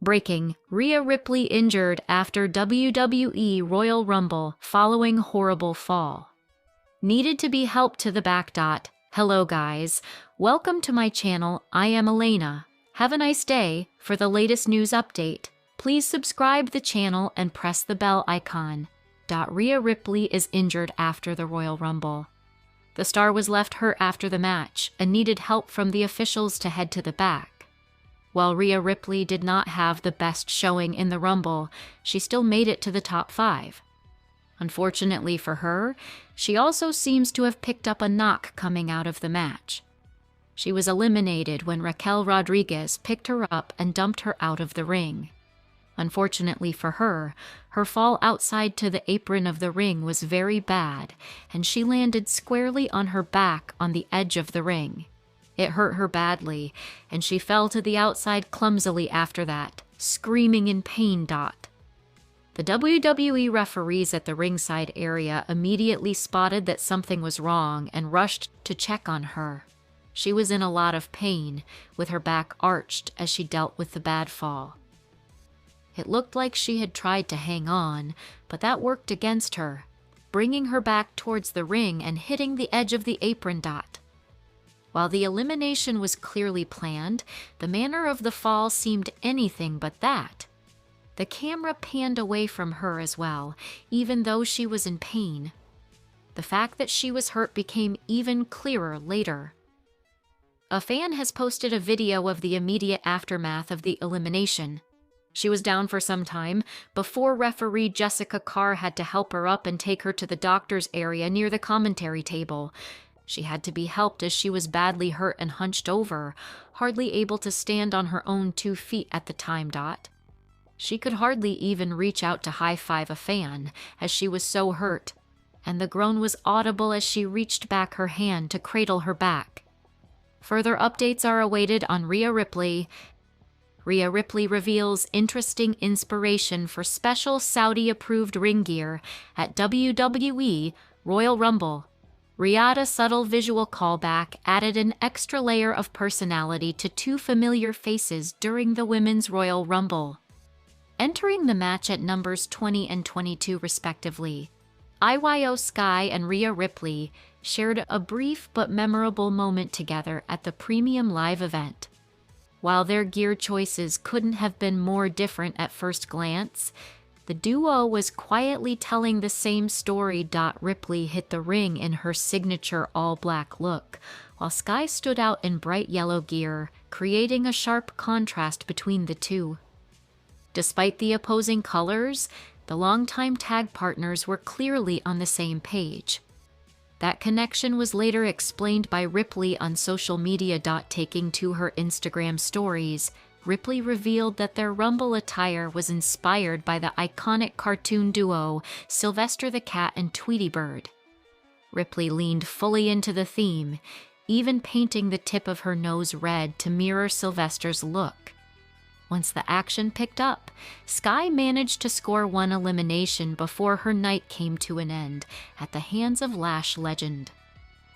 Breaking: Rhea Ripley injured after WWE Royal Rumble following horrible fall. Needed to be helped to the back. Hello guys, welcome to my channel. I am Elena. Have a nice day. For the latest news update, please subscribe the channel and press the bell icon. Rhea Ripley is injured after the Royal Rumble. The star was left hurt after the match and needed help from the officials to head to the back. While Rhea Ripley did not have the best showing in the Rumble, she still made it to the top 5. Unfortunately for her, she also seems to have picked up a knock coming out of the match. She was eliminated when Raquel Rodriguez picked her up and dumped her out of the ring. Unfortunately for her, her fall outside to the apron of the ring was very bad, and she landed squarely on her back on the edge of the ring. It hurt her badly, and she fell to the outside clumsily after that, screaming in pain. The WWE referees at the ringside area immediately spotted that something was wrong and rushed to check on her. She was in a lot of pain, with her back arched as she dealt with the bad fall. It looked like she had tried to hang on, but that worked against her, bringing her back towards the ring and hitting the edge of the apron. While the elimination was clearly planned, the manner of the fall seemed anything but that. The camera panned away from her as well, even though she was in pain. The fact that she was hurt became even clearer later. A fan has posted a video of the immediate aftermath of the elimination. She was down for some time before referee Jessica Carr had to help her up and take her to the doctor's area near the commentary table. She had to be helped as she was badly hurt and hunched over, hardly able to stand on her own 2 feet at the time. She could hardly even reach out to high-five a fan, as she was so hurt, and the groan was audible as she reached back her hand to cradle her back. Further updates are awaited on Rhea Ripley. Rhea Ripley reveals interesting inspiration for special Saudi-approved ring gear at WWE Royal Rumble. Rhia's subtle visual callback added an extra layer of personality to 2 familiar faces during the Women's Royal Rumble. Entering the match at numbers 20 and 22 respectively, Iyo Sky and Rhea Ripley shared a brief but memorable moment together at the premium live event. While their gear choices couldn't have been more different at first glance, the duo was quietly telling the same story. Ripley hit the ring in her signature all-black look, while Sky stood out in bright yellow gear, creating a sharp contrast between the two. Despite the opposing colors, the longtime tag partners were clearly on the same page. That connection was later explained by Ripley on social media. Taking to her Instagram stories, Ripley revealed that their Rumble attire was inspired by the iconic cartoon duo Sylvester the Cat and Tweety Bird. Ripley leaned fully into the theme, even painting the tip of her nose red to mirror Sylvester's look. Once the action picked up, Sky managed to score 1 elimination before her night came to an end at the hands of Lash Legend.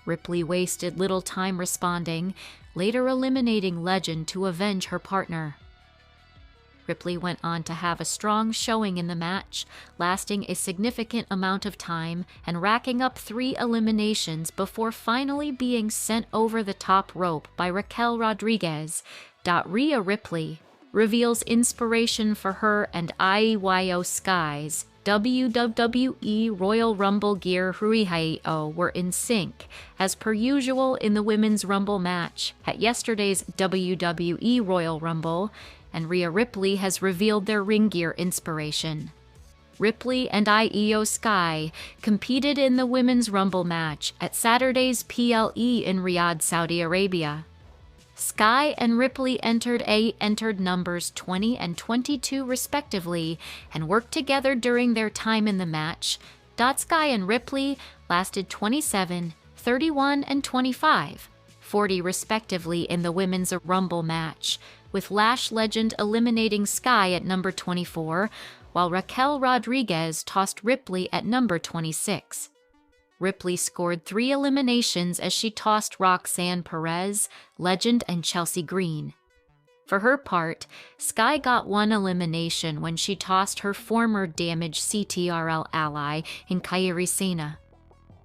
Ripley wasted little time responding, later eliminating Legend to avenge her partner. Ripley went on to have a strong showing in the match, lasting a significant amount of time and racking up 3 eliminations before finally being sent over the top rope by Raquel Rodriguez. Rhea Ripley reveals inspiration for her and Iyo Sky's WWE Royal Rumble gear. Rhea were in sync, as per usual in the Women's Rumble match at yesterday's WWE Royal Rumble, and Rhea Ripley has revealed their ring gear inspiration. Ripley and Iyo Sky competed in the Women's Rumble match at Saturday's PLE in Riyadh, Saudi Arabia. Sky and Ripley entered numbers 20 and 22 respectively and worked together during their time in the match. Sky and Ripley lasted 27, 31, and 25, 40 respectively in the Women's Rumble match, with Lash Legend eliminating Sky at number 24, while Raquel Rodriguez tossed Ripley at number 26. Ripley scored 3 eliminations as she tossed Roxanne Perez, Legend, and Chelsea Green. For her part, Sky got one elimination when she tossed her former damaged CTRL ally in Kairi Sane.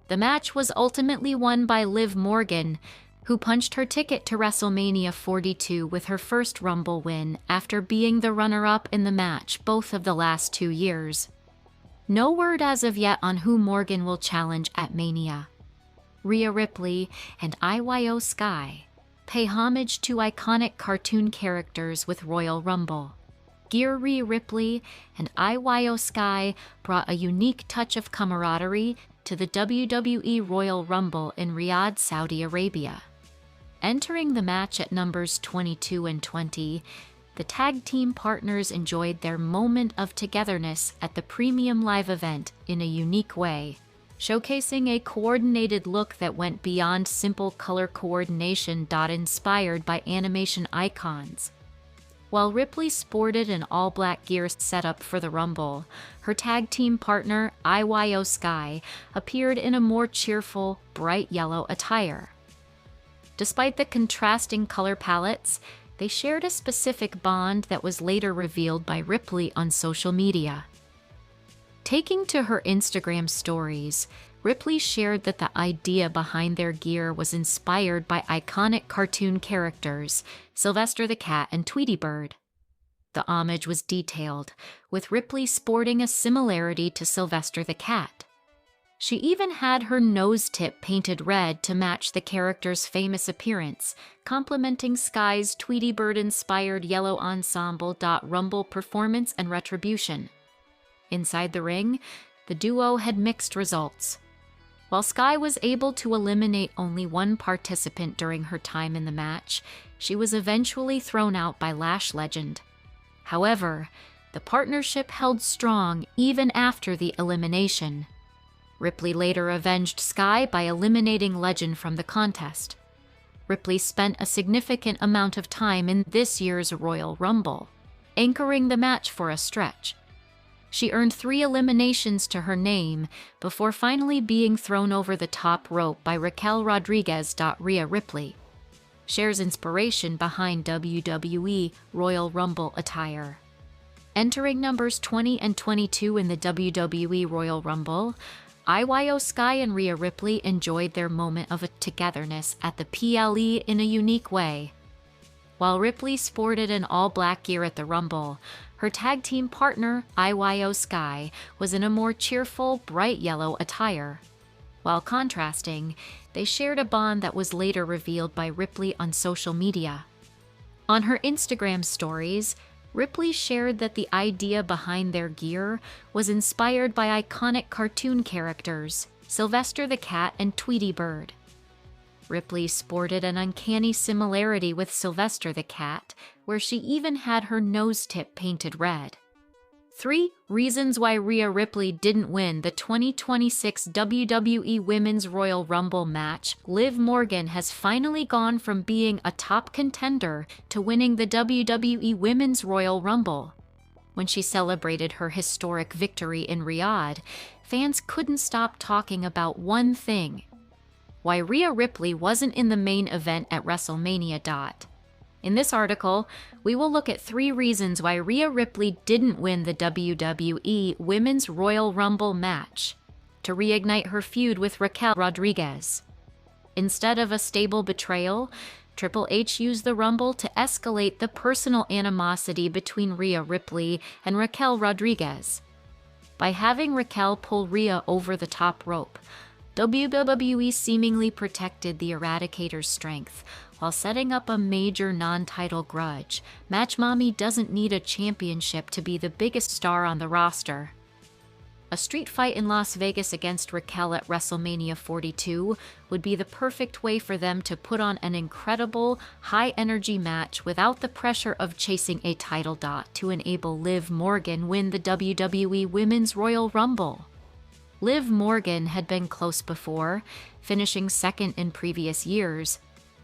The match was ultimately won by Liv Morgan, who punched her ticket to WrestleMania 42 with her first Rumble win after being the runner-up in the match both of the last 2 years. No word as of yet on who Morgan will challenge at Mania. Rhea Ripley and Io Sky pay homage to iconic cartoon characters with Royal Rumble. Gear Rhea Ripley and Io Sky brought a unique touch of camaraderie to the WWE Royal Rumble in Riyadh, Saudi Arabia. Entering the match at numbers 22 and 20, the tag team partners enjoyed their moment of togetherness at the premium live event in a unique way, showcasing a coordinated look that went beyond simple color coordination. Inspired by animation icons. While Ripley sported an all-black gear setup for the Rumble, her tag team partner, Io Sky, appeared in a more cheerful, bright yellow attire. Despite the contrasting color palettes, they shared a specific bond that was later revealed by Ripley on social media. Taking to her Instagram stories, Ripley shared that the idea behind their gear was inspired by iconic cartoon characters, Sylvester the Cat and Tweety Bird. The homage was detailed, with Ripley sporting a similarity to Sylvester the Cat. She even had her nose tip painted red to match the character's famous appearance, complementing Sky's Tweety Bird-inspired yellow ensemble. Rumble performance and retribution. Inside the ring, the duo had mixed results. While Sky was able to eliminate only one participant during her time in the match, she was eventually thrown out by Lash Legend. However, the partnership held strong even after the elimination. Ripley later avenged Sky by eliminating Legend from the contest. Ripley spent a significant amount of time in this year's Royal Rumble, anchoring the match for a stretch. She earned 3 eliminations to her name before finally being thrown over the top rope by Raquel Rodriguez. Rhea Ripley shares inspiration behind WWE Royal Rumble attire. Entering numbers 20 and 22 in the WWE Royal Rumble, Io Sky and Rhea Ripley enjoyed their moment of togetherness at the PLE in a unique way. While Ripley sported an all-black gear at the Rumble, her tag team partner, Io Sky, was in a more cheerful, bright yellow attire. While contrasting, they shared a bond that was later revealed by Ripley on social media. On her Instagram stories, Ripley shared that the idea behind their gear was inspired by iconic cartoon characters, Sylvester the Cat and Tweety Bird. Ripley sported an uncanny similarity with Sylvester the Cat, where she even had her nose tip painted red. 3 reasons why Rhea Ripley didn't win the 2026 WWE Women's Royal Rumble match. Liv Morgan has finally gone from being a top contender to winning the WWE Women's Royal Rumble. When she celebrated her historic victory in Riyadh, fans couldn't stop talking about one thing: why Rhea Ripley wasn't in the main event at WrestleMania. In this article, we will look at 3 reasons why Rhea Ripley didn't win the WWE Women's Royal Rumble match to reignite her feud with Raquel Rodriguez. Instead of a stable betrayal, Triple H used the Rumble to escalate the personal animosity between Rhea Ripley and Raquel Rodriguez. By having Raquel pull Rhea over the top rope, WWE seemingly protected the Eradicator's strength while setting up a major non-title grudge. Match Mommy doesn't need a championship to be the biggest star on the roster. A street fight in Las Vegas against Raquel at WrestleMania 42 would be the perfect way for them to put on an incredible, high-energy match without the pressure of chasing a title. To enable Liv Morgan win the WWE Women's Royal Rumble. Liv Morgan had been close before, finishing second in previous years,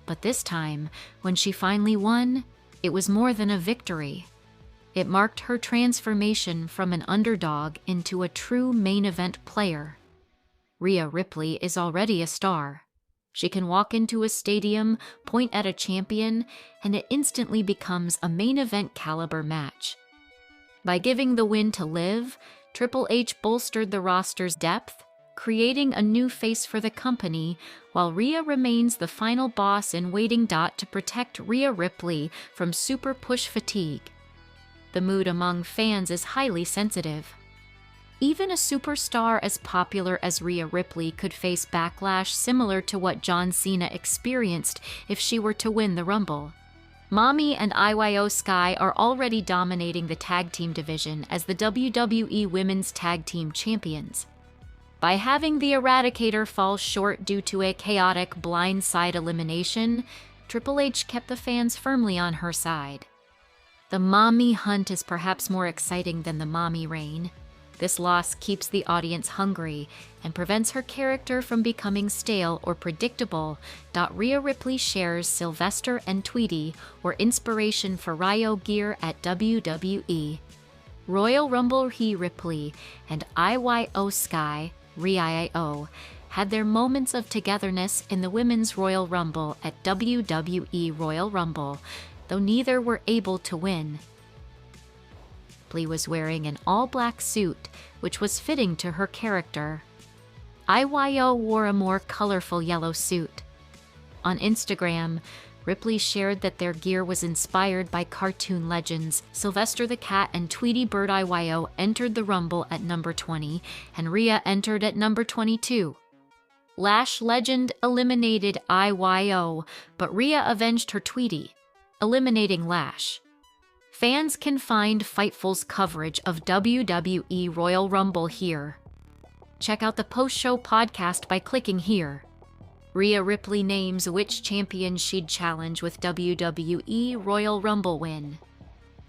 but this time, when she finally won, it was more than a victory. It marked her transformation from an underdog into a true main event player. Rhea Ripley is already a star. She can walk into a stadium, point at a champion, and it instantly becomes a main event caliber match. By giving the win to Liv, Triple H bolstered the roster's depth, creating a new face for the company, while Rhea remains the final boss in waiting. To protect Rhea Ripley from super push fatigue. The mood among fans is highly sensitive. Even a superstar as popular as Rhea Ripley could face backlash similar to what John Cena experienced if she were to win the Rumble. Mommy and Sky are already dominating the tag team division as the WWE Women's Tag Team Champions. By having the Eradicator fall short due to a chaotic blindside elimination, Triple H kept the fans firmly on her side. The Mommy hunt is perhaps more exciting than the Mommy reign. This loss keeps the audience hungry and prevents her character from becoming stale or predictable. Rhea Ripley shares Sylvester and Tweety were inspiration for Ryo gear at WWE. Royal Rumble Rhea Ripley and Sky Rio had their moments of togetherness in the Women's Royal Rumble at WWE Royal Rumble, though neither were able to win. Ripley was wearing an all-black suit, which was fitting to her character. wore a more colorful yellow suit. On Instagram, Ripley shared that their gear was inspired by cartoon legends. Sylvester the Cat and Tweety Bird. Entered the Rumble at number 20, and Rhea entered at number 22. Lash Legend eliminated but Rhea avenged her Tweety, eliminating Lash. Fans can find Fightful's coverage of WWE Royal Rumble here. Check out the post-show podcast by clicking here. Rhea Ripley names which champion she'd challenge with WWE Royal Rumble win.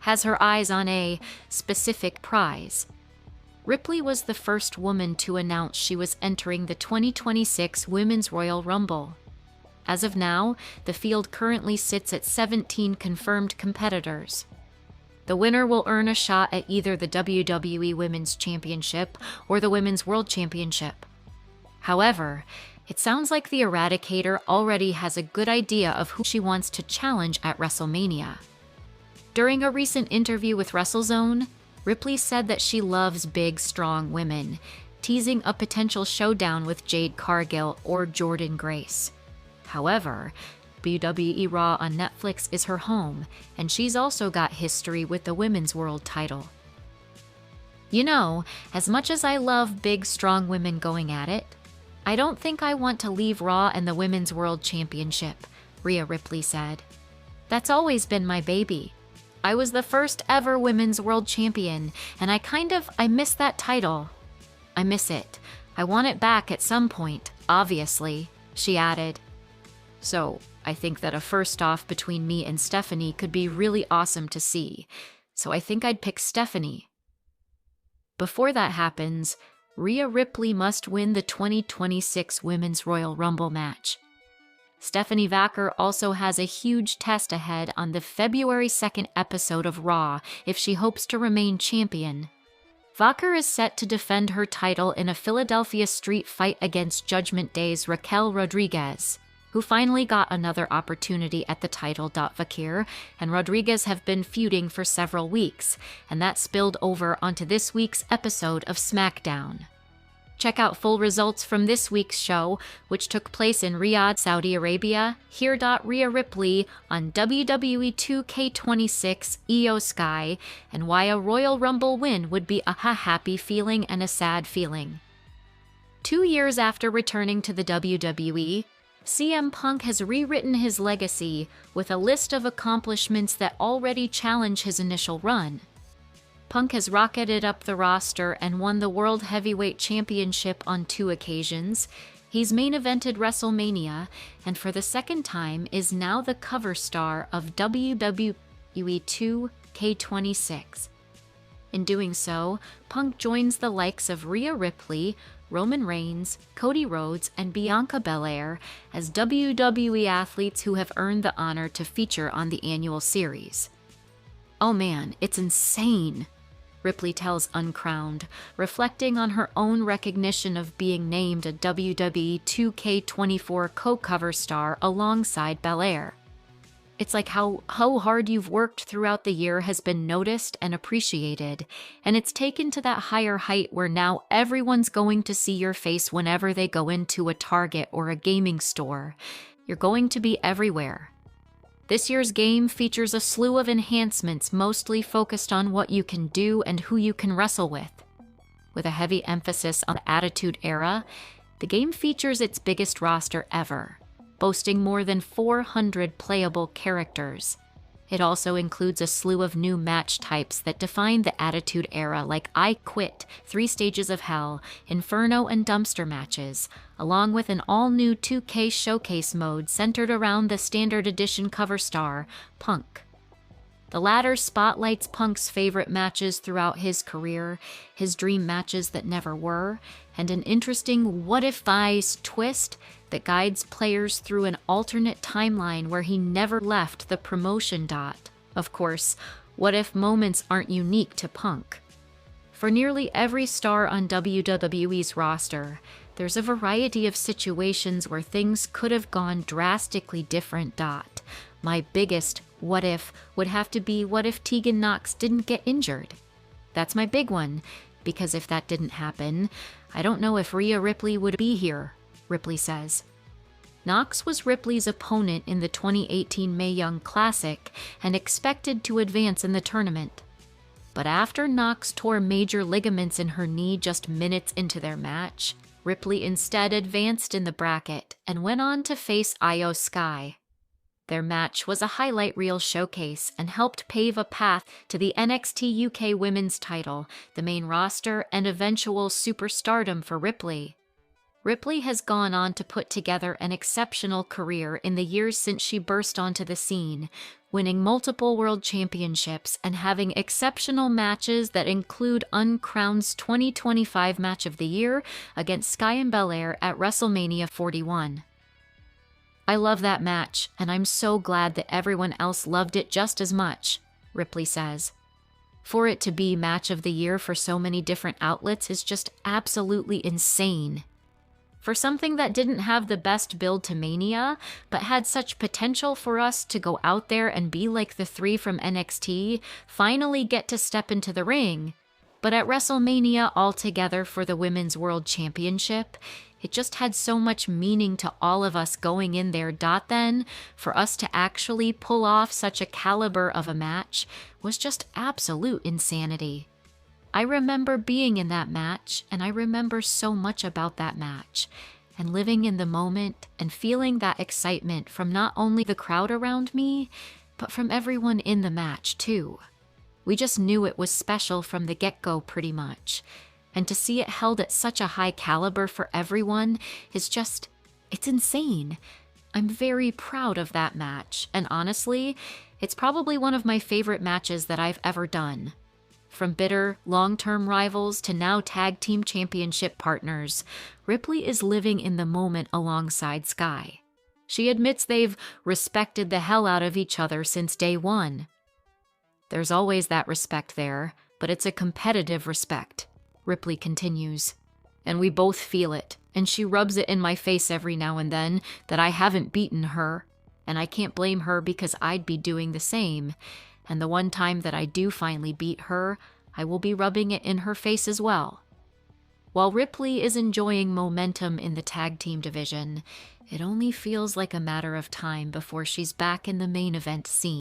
Has her eyes on a specific prize. Ripley was the first woman to announce she was entering the 2026 Women's Royal Rumble. As of now, the field currently sits at 17 confirmed competitors. The winner will earn a shot at either the WWE Women's Championship or the Women's World Championship. However, it sounds like the Eradicator already has a good idea of who she wants to challenge at WrestleMania. During a recent interview with WrestleZone, Ripley said that she loves big, strong women, teasing a potential showdown with Jade Cargill or Jordynne Grace. However, WWE Raw on Netflix is her home, and she's also got history with the Women's World title. You know, as much as I love big, strong women going at it, I don't think I want to leave Raw and the Women's World Championship, Rhea Ripley said. That's always been my baby. I was the first ever Women's World Champion, and I miss that title. I miss it. I want it back at some point, obviously, she added. So, I think that a first-off between me and Stephanie could be really awesome to see, so I think I'd pick Stephanie. Before that happens, Rhea Ripley must win the 2026 Women's Royal Rumble match. Stephanie Vacker also has a huge test ahead on the February 2nd episode of Raw if she hopes to remain champion. Vacker is set to defend her title in a Philadelphia street fight against Judgment Day's Raquel Rodriguez, who finally got another opportunity at the title. Vacker and Rodriguez have been feuding for several weeks, and that spilled over onto this week's episode of SmackDown. Check out full results from this week's show, which took place in Riyadh, Saudi Arabia. Here. Rhea Ripley on WWE 2K26 Io Sky, and why a Royal Rumble win would be a happy feeling and a sad feeling. 2 years after returning to the WWE, CM Punk has rewritten his legacy with a list of accomplishments that already challenge his initial run. Punk has rocketed up the roster and won the World Heavyweight Championship on 2 occasions. He's main evented WrestleMania, and for the second time is now the cover star of WWE 2K26. In doing so, Punk joins the likes of Rhea Ripley, Roman Reigns, Cody Rhodes, and Bianca Belair as WWE athletes who have earned the honor to feature on the annual series. Oh man, it's insane. Ripley tells Uncrowned, reflecting on her own recognition of being named a WWE 2K24 co-cover star alongside Belair. It's like how hard you've worked throughout the year has been noticed and appreciated, and it's taken to that higher height where now everyone's going to see your face whenever they go into a Target or a gaming store. You're going to be everywhere. This year's game features a slew of enhancements mostly focused on what you can do and who you can wrestle with. With a heavy emphasis on the Attitude Era, the game features its biggest roster ever, boasting more than 400 playable characters. It also includes a slew of new match types that define the Attitude Era, like I Quit, 3 Stages of Hell, Inferno, and Dumpster matches, along with an all-new 2K showcase mode centered around the Standard Edition cover star, Punk. The latter spotlights Punk's favorite matches throughout his career, his dream matches that never were, and an interesting what-if-I's twist that guides players through an alternate timeline where he never left the promotion. Of course, what-if moments aren't unique to Punk. For nearly every star on WWE's roster, there's a variety of situations where things could have gone drastically different. My biggest what if would have to be what if Tegan Nox didn't get injured. That's my big one, because if that didn't happen, I don't know if Rhea Ripley would be here, Ripley says. Nox was Ripley's opponent in the 2018 Mae Young Classic and expected to advance in the tournament. But after Nox tore major ligaments in her knee just minutes into their match, Ripley instead advanced in the bracket and went on to face Io Sky. Their match was a highlight reel showcase and helped pave a path to the NXT UK Women's title, the main roster, and eventual superstardom for Ripley. Ripley has gone on to put together an exceptional career in the years since she burst onto the scene, winning multiple world championships and having exceptional matches that include Uncrowned's 2025 Match of the Year against Sky and Belair at WrestleMania 41. I love that match, and I'm so glad that everyone else loved it just as much, Ripley says. For it to be Match of the Year for so many different outlets is just absolutely insane. For something that didn't have the best build to Mania, but had such potential for us to go out there and be like the 3 from NXT, finally get to step into the ring, but at WrestleMania altogether for the Women's World Championship, it just had so much meaning to all of us going in there. Then, for us to actually pull off such a caliber of a match was just absolute insanity. I remember being in that match, and I remember so much about that match, and living in the moment and feeling that excitement from not only the crowd around me, but from everyone in the match too. We just knew it was special from the get-go pretty much. And to see it held at such a high caliber for everyone is just, it's insane. I'm very proud of that match, and honestly, it's probably one of my favorite matches that I've ever done. From bitter, long-term rivals to now tag team championship partners, Ripley is living in the moment alongside Sky. She admits they've respected the hell out of each other since day one. There's always that respect there, but it's a competitive respect, Ripley continues. And we both feel it, and she rubs it in my face every now and then that I haven't beaten her, and I can't blame her because I'd be doing the same. And the one time that I do finally beat her, I will be rubbing it in her face as well. While Ripley is enjoying momentum in the tag team division, it only feels like a matter of time before she's back in the main event scene.